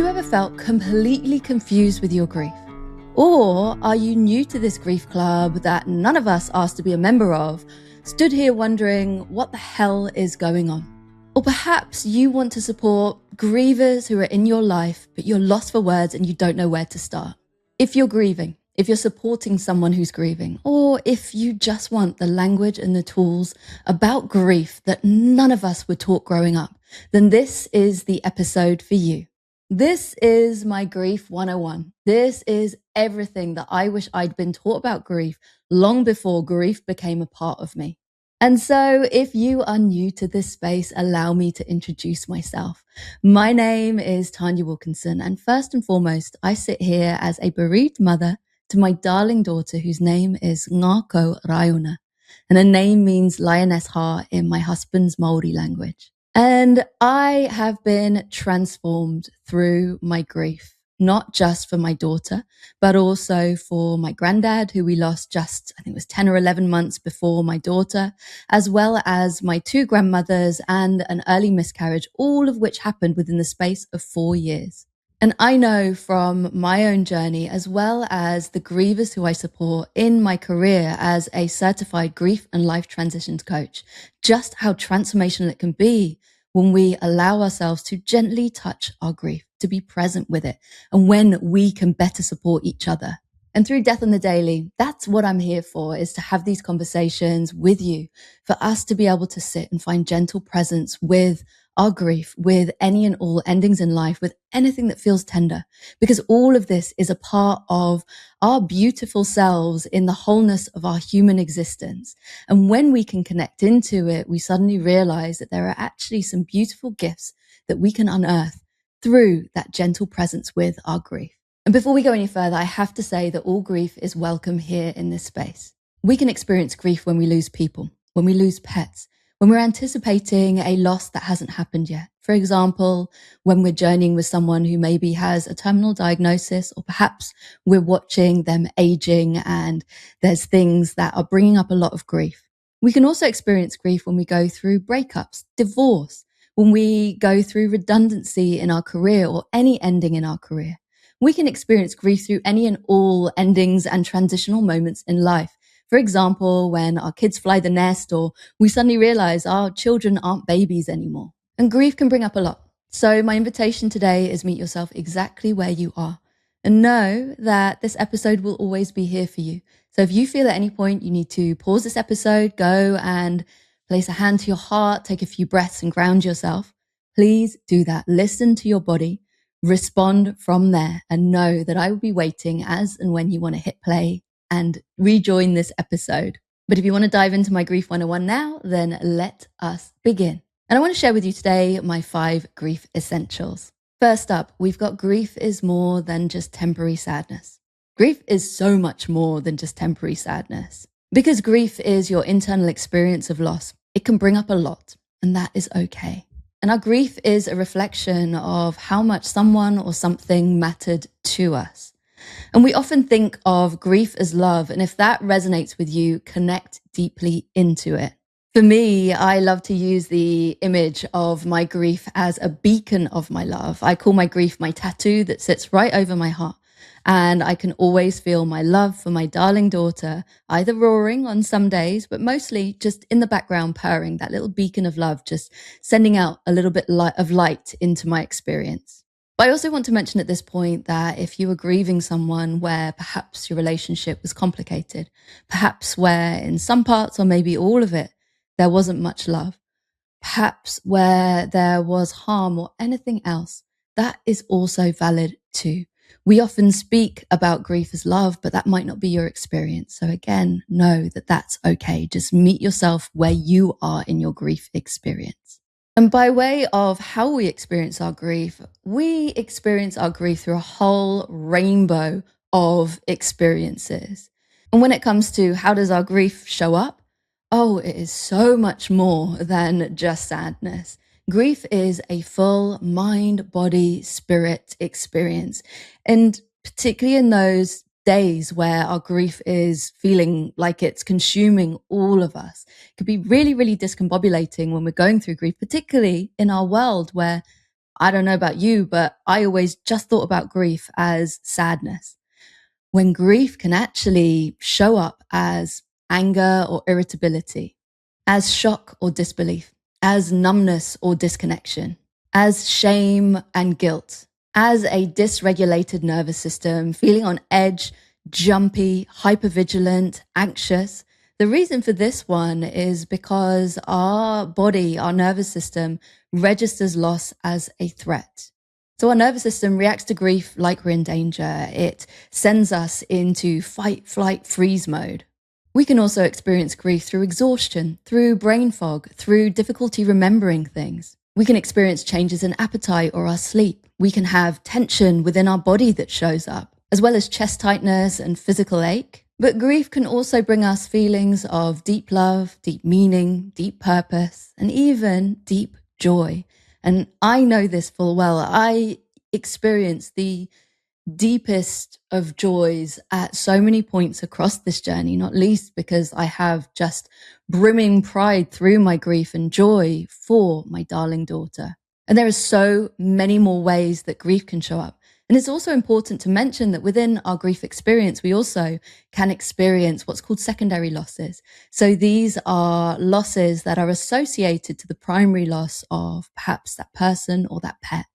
You ever felt completely confused with your grief? Or are you new to this grief club that none of us asked to be a member of, stood here wondering what the hell is going on? Or perhaps you want to support grievers who are in your life, but you're lost for words and you don't know where to start. If you're grieving, if you're supporting someone who's grieving, or if you just want the language and the tools about grief that none of us were taught growing up, then this is the episode for you. This is my Grief 101. This is everything that I wish I'd been taught about grief long before grief became a part of me. And so if you are new to this space, allow me to introduce myself. My name is Tanya Wilkinson, and first and foremost, I sit here as a bereaved mother to my darling daughter whose name is Ngākau Raiona, and her name means lioness heart in my husband's Māori language. And I have been transformed through my grief, not just for my daughter, but also for my granddad, who we lost just, I think it was 10 or 11 months before my daughter, as well as my two grandmothers and an early miscarriage, all of which happened within the space of 4 years. And I know from my own journey, as well as the grievers who I support in my career as a certified grief and life transitions coach, just how transformational it can be when we allow ourselves to gently touch our grief, to be present with it, and when we can better support each other. And through Death on the Daily, that's what I'm here for, is to have these conversations with you, for us to be able to sit and find gentle presence with our grief, with any and all endings in life, with anything that feels tender, because all of this is a part of our beautiful selves in the wholeness of our human existence. And when we can connect into it, we suddenly realize that there are actually some beautiful gifts that we can unearth through that gentle presence with our grief. And before we go any further, I have to say that all grief is welcome here in this space. We can experience grief when we lose people, when we lose pets, when we're anticipating a loss that hasn't happened yet. For example, when we're journeying with someone who maybe has a terminal diagnosis, or perhaps we're watching them aging and there's things that are bringing up a lot of grief. We can also experience grief when we go through breakups, divorce, when we go through redundancy in our career or any ending in our career. We can experience grief through any and all endings and transitional moments in life. For example, when our kids fly the nest, or we suddenly realize our children aren't babies anymore. And grief can bring up a lot. So my invitation today is meet yourself exactly where you are, and know that this episode will always be here for you. So if you feel at any point you need to pause this episode, go and place a hand to your heart, take a few breaths and ground yourself, please do that. Listen to your body, respond from there, and know that I will be waiting as and when you want to hit play and rejoin this episode. But if you want to dive into my Grief 101 now, then let us begin. And I want to share with you today my 5 grief essentials. First up, we've got grief is more than just temporary sadness. Grief is so much more than just temporary sadness. Because grief is your internal experience of loss, it can bring up a lot, and that is okay. And our grief is a reflection of how much someone or something mattered to us. And we often think of grief as love. And if that resonates with you, connect deeply into it. For me, I love to use the image of my grief as a beacon of my love. I call my grief my tattoo that sits right over my heart. And I can always feel my love for my darling daughter, either roaring on some days, but mostly just in the background purring, that little beacon of love, just sending out a little bit of light into my experience. But I also want to mention at this point that if you were grieving someone where perhaps your relationship was complicated, perhaps where in some parts or maybe all of it, there wasn't much love, perhaps where there was harm or anything else, that is also valid too. We often speak about grief as love, but that might not be your experience. So again, know that that's okay. Just meet yourself where you are in your grief experience. And by way of how we experience our grief, we experience our grief through a whole rainbow of experiences. And when it comes to how does our grief show up? Oh, it is so much more than just sadness. Grief is a full mind, body, spirit experience. And particularly in those days where our grief is feeling like it's consuming all of us, it can be really, really discombobulating when we're going through grief, particularly in our world where I don't know about you, but I always just thought about grief as sadness, when grief can actually show up as anger or irritability, as shock or disbelief, as numbness or disconnection, as shame and guilt, as a dysregulated nervous system, feeling on edge, jumpy, hypervigilant, anxious. The reason for this one is because our body, our nervous system, registers loss as a threat. So our nervous system reacts to grief like we're in danger. It sends us into fight, flight, freeze mode. We can also experience grief through exhaustion, through brain fog, through difficulty remembering things. We can experience changes in appetite or our sleep. We can have tension within our body that shows up, as well as chest tightness and physical ache. But grief can also bring us feelings of deep love, deep meaning, deep purpose, and even deep joy. And I know this full well. I experienced the deepest of joys at so many points across this journey, not least because I have just brimming pride through my grief and joy for my darling daughter. And there are so many more ways that grief can show up. And it's also important to mention that within our grief experience, we also can experience what's called secondary losses. So these are losses that are associated to the primary loss of perhaps that person or that pet.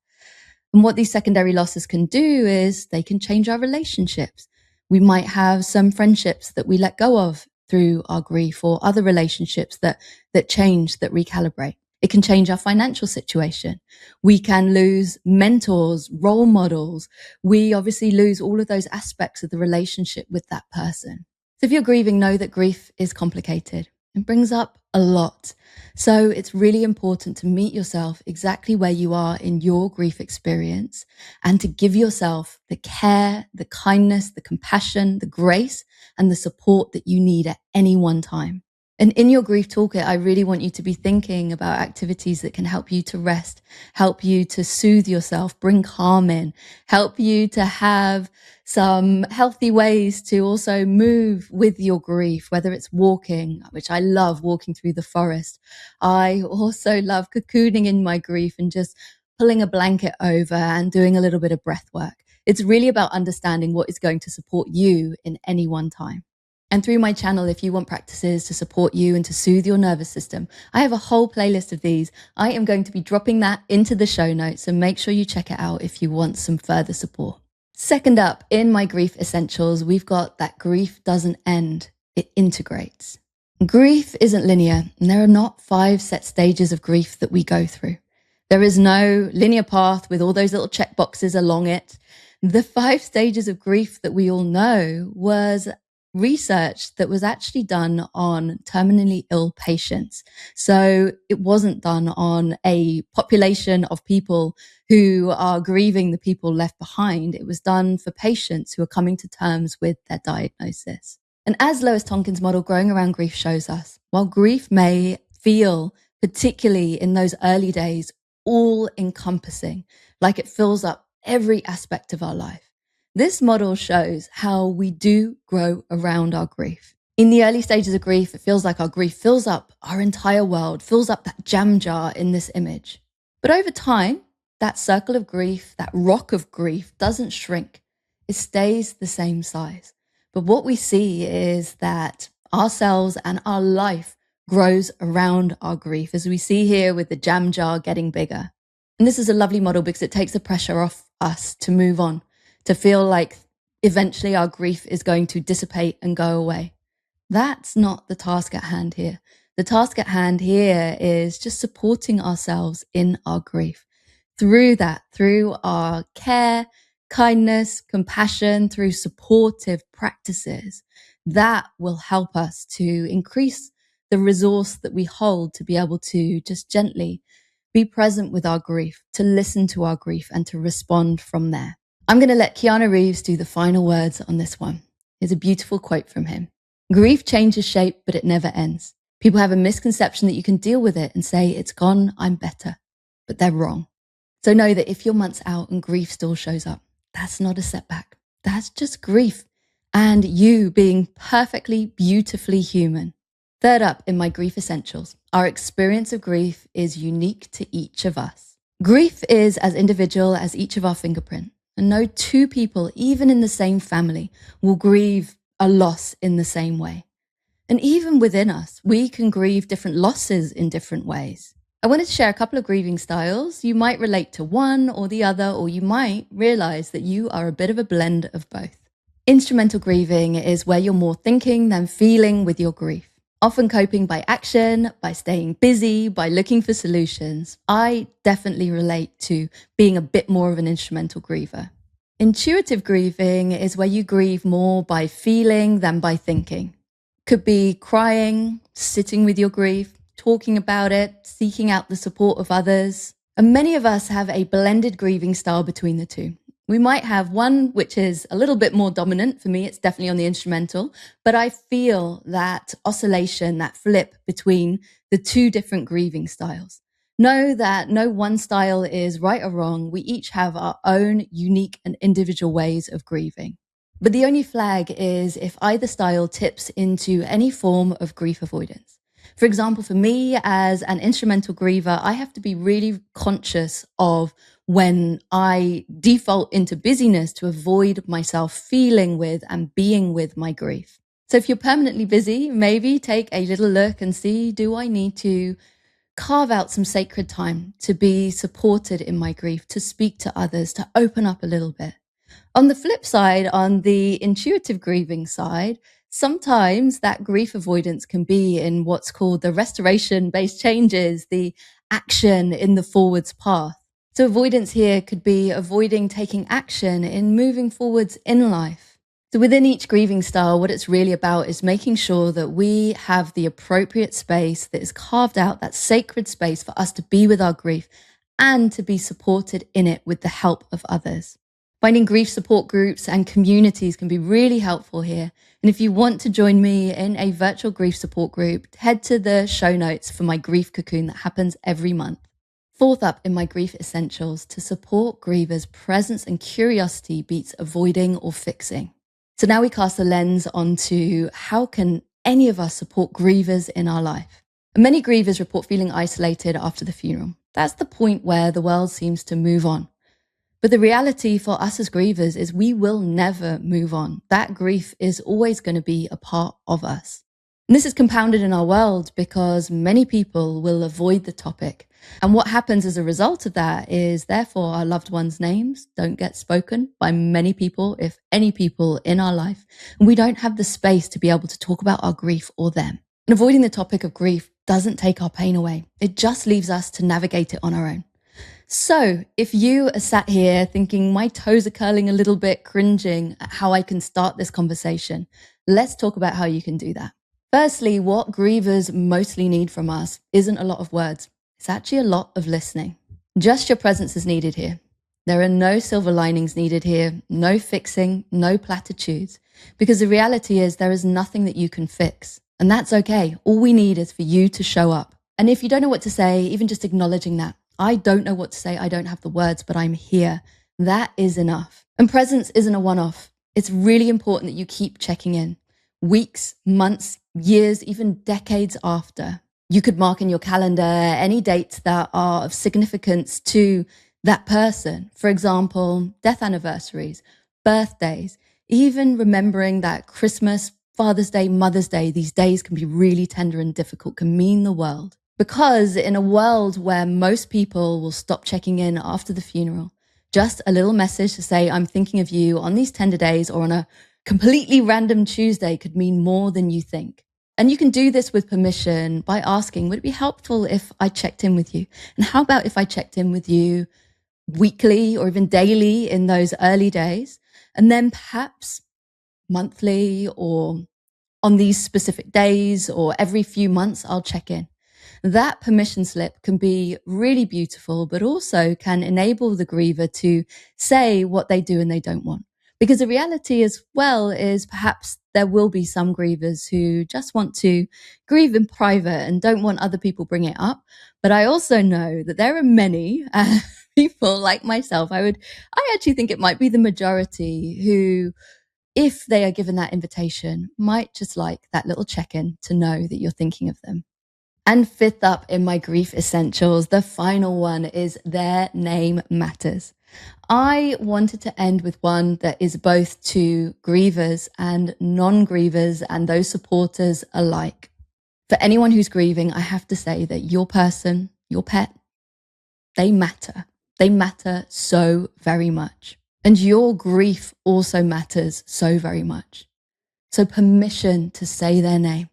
And what these secondary losses can do is they can change our relationships. We might have some friendships that we let go of through our grief, or other relationships that change, that recalibrate. It can change our financial situation. We can lose mentors, role models. We obviously lose all of those aspects of the relationship with that person. So if you're grieving, know that grief is complicated and brings up a lot. So it's really important to meet yourself exactly where you are in your grief experience, and to give yourself the care, the kindness, the compassion, the grace, and the support that you need at any one time. And in your grief toolkit, I really want you to be thinking about activities that can help you to rest, help you to soothe yourself, bring calm in, help you to have some healthy ways to also move with your grief, whether it's walking, which I love, walking through the forest. I also love cocooning in my grief and just pulling a blanket over and doing a little bit of breath work. It's really about understanding what is going to support you in any one time. And through my channel, if you want practices to support you and to soothe your nervous system, I have a whole playlist of these. I am going to be dropping that into the show notes, so make sure you check it out if you want some further support. Second up, in my grief essentials, we've got that grief doesn't end, it integrates. Grief isn't linear, and there are not 5 set stages of grief that we go through. There is no linear path with all those little check boxes along it. The 5 stages of grief that we all know was research that was actually done on terminally ill patients. So it wasn't done on a population of people who are grieving the people left behind. It was done for patients who are coming to terms with their diagnosis. And as Lois Tonkin's model, Growing Around Grief, shows us, while grief may feel, particularly in those early days, all encompassing, like it fills up every aspect of our life, this model shows how we do grow around our grief. In the early stages of grief, it feels like our grief fills up our entire world, fills up that jam jar in this image. But over time, that circle of grief, that rock of grief, doesn't shrink. It stays the same size. But what we see is that ourselves and our life grows around our grief, as we see here with the jam jar getting bigger. And this is a lovely model because it takes the pressure off us to move on, to feel like eventually our grief is going to dissipate and go away. That's not the task at hand here. The task at hand here is just supporting ourselves in our grief. Through that, through our care, kindness, compassion, through supportive practices, that will help us to increase the resource that we hold to be able to just gently be present with our grief, to listen to our grief, and to respond from there. I'm going to let Keanu Reeves do the final words on this one. Here's a beautiful quote from him. Grief changes shape, but it never ends. People have a misconception that you can deal with it and say, it's gone, I'm better. But they're wrong. So know that if you're months out and grief still shows up, that's not a setback. That's just grief and you being perfectly, beautifully human. Third up in my grief essentials, our experience of grief is unique to each of us. Grief is as individual as each of our fingerprint, and no two people, even in the same family, will grieve a loss in the same way. And even within us, we can grieve different losses in different ways. I wanted to share a couple of grieving styles. You might relate to one or the other, or you might realize that you are a bit of a blend of both. Instrumental grieving is where you're more thinking than feeling with your grief, often coping by action, by staying busy, by looking for solutions. I definitely relate to being a bit more of an instrumental griever. Intuitive grieving is where you grieve more by feeling than by thinking. Could be crying, sitting with your grief, talking about it, seeking out the support of others. And many of us have a blended grieving style between the two. We might have one which is a little bit more dominant. For me, it's definitely on the instrumental, but I feel that oscillation, that flip between the two different grieving styles. Know that no one style is right or wrong. We each have our own unique and individual ways of grieving. But the only flag is if either style tips into any form of grief avoidance. For example, for me as an instrumental griever, I have to be really conscious of when I default into busyness to avoid myself feeling with and being with my grief. So if you're permanently busy, maybe take a little look and see, do I need to carve out some sacred time to be supported in my grief, to speak to others, to open up a little bit? On the flip side, on the intuitive grieving side, sometimes that grief avoidance can be in what's called the restoration-based changes, the action in the forwards path. So avoidance here could be avoiding taking action in moving forwards in life. So within each grieving style, what it's really about is making sure that we have the appropriate space that is carved out, that sacred space for us to be with our grief and to be supported in it with the help of others. Finding grief support groups and communities can be really helpful here. And if you want to join me in a virtual grief support group, head to the show notes for my grief cocoon that happens every month. Fourth up in my grief essentials, to support grievers, presence and curiosity beats avoiding or fixing. So now we cast the lens onto how can any of us support grievers in our life. And many grievers report feeling isolated after the funeral. That's the point where the world seems to move on. But the reality for us as grievers is we will never move on. That grief is always going to be a part of us. And this is compounded in our world because many people will avoid the topic. And what happens as a result of that is therefore our loved ones' names don't get spoken by many people, if any people in our life. And we don't have the space to be able to talk about our grief or them. And avoiding the topic of grief doesn't take our pain away. It just leaves us to navigate it on our own. So if you are sat here thinking my toes are curling a little bit, cringing at how I can start this conversation, let's talk about how you can do that. Firstly, what grievers mostly need from us isn't a lot of words. It's actually a lot of listening. Just your presence is needed here. There are no silver linings needed here, no fixing, no platitudes, because the reality is there is nothing that you can fix. And that's okay. All we need is for you to show up. And if you don't know what to say, even just acknowledging that, I don't know what to say, I don't have the words, but I'm here. That is enough. And presence isn't a one-off. It's really important that you keep checking in. Weeks, months, years, even decades after. You could mark in your calendar any dates that are of significance to that person. For example, death anniversaries, birthdays, even remembering that Christmas, Father's Day, Mother's Day, these days can be really tender and difficult, can mean the world. Because in a world where most people will stop checking in after the funeral, just a little message to say, I'm thinking of you on these tender days or on a completely random Tuesday could mean more than you think. And you can do this with permission by asking, would it be helpful if I checked in with you? And how about if I checked in with you weekly or even daily in those early days? And then perhaps monthly or on these specific days or every few months, I'll check in. That permission slip can be really beautiful, but also can enable the griever to say what they do and they don't want. Because the reality as well is perhaps there will be some grievers who just want to grieve in private and don't want other people bring it up. But I also know that there are many people like myself. I actually think it might be the majority who, if they are given that invitation, might just like that little check-in to know that you're thinking of them. And fifth up in my grief essentials, the final one is their name matters. I wanted to end with one that is both to grievers and non-grievers and those supporters alike. For anyone who's grieving, I have to say that your person, your pet, they matter. They matter so very much. And your grief also matters so very much. So permission to say their name,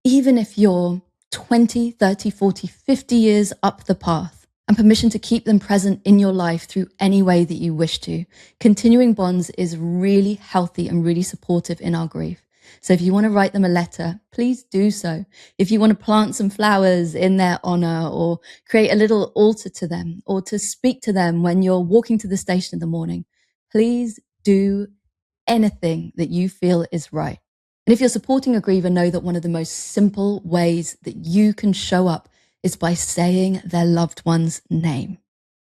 even if you're 20, 30, 40, 50 years up the path, and permission to keep them present in your life through any way that you wish to. Continuing bonds is really healthy and really supportive in our grief. So if you want to write them a letter, please do so. If you want to plant some flowers in their honor or create a little altar to them or to speak to them when you're walking to the station in the morning, please do anything that you feel is right. And if you're supporting a griever, know that one of the most simple ways that you can show up is by saying their loved one's name.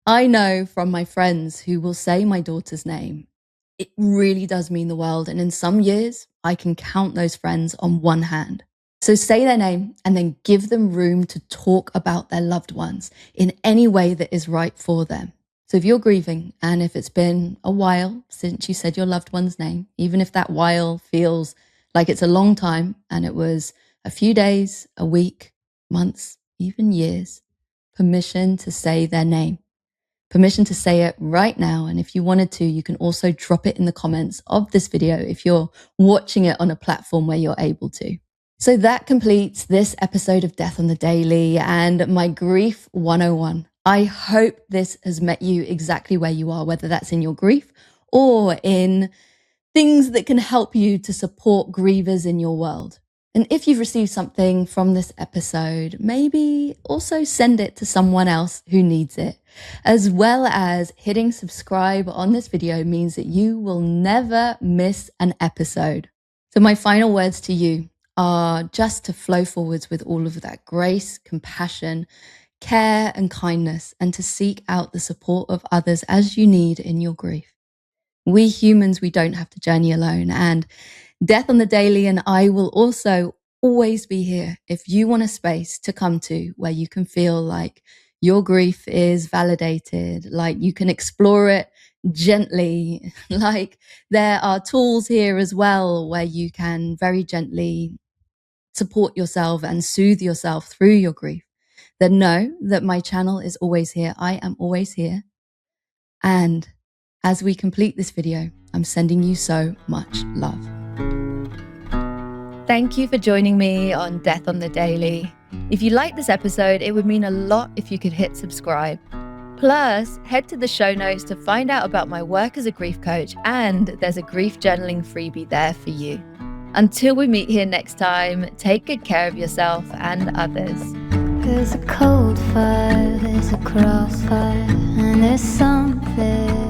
I know from my friends who will say my daughter's name, it really does mean the world. And in some years, I can count those friends on one hand. So say their name and then give them room to talk about their loved ones in any way that is right for them. So if you're grieving and if it's been a while since you said your loved one's name, even if that while feels like it's a long time and it was a few days, a week, months, even years, permission to say their name. Permission to say it right now. And if you wanted to, you can also drop it in the comments of this video if you're watching it on a platform where you're able to. So that completes this episode of Death on the Daily and my Grief 101. I hope this has met you exactly where you are, whether that's in your grief or in things that can help you to support grievers in your world. And if you've received something from this episode, maybe also send it to someone else who needs it. As well as hitting subscribe on this video means that you will never miss an episode. So my final words to you are just to flow forwards with all of that grace, compassion, care and kindness, and to seek out the support of others as you need in your grief. We humans, we don't have to journey alone, and Death on the Daily and I will also always be here if you want a space to come to where you can feel like your grief is validated, like you can explore it gently, like there are tools here as well where you can very gently support yourself and soothe yourself through your grief. Then know that my channel is always here. I am always here. And as we complete this video, I'm sending you so much love. Thank you for joining me on Death on the Daily. If you liked this episode, it would mean a lot if you could hit subscribe. Plus, head to the show notes to find out about my work as a grief coach, and there's a grief journaling freebie there for you. Until we meet here next time, take good care of yourself and others. There's a cold fire, there's a crossfire, and there's something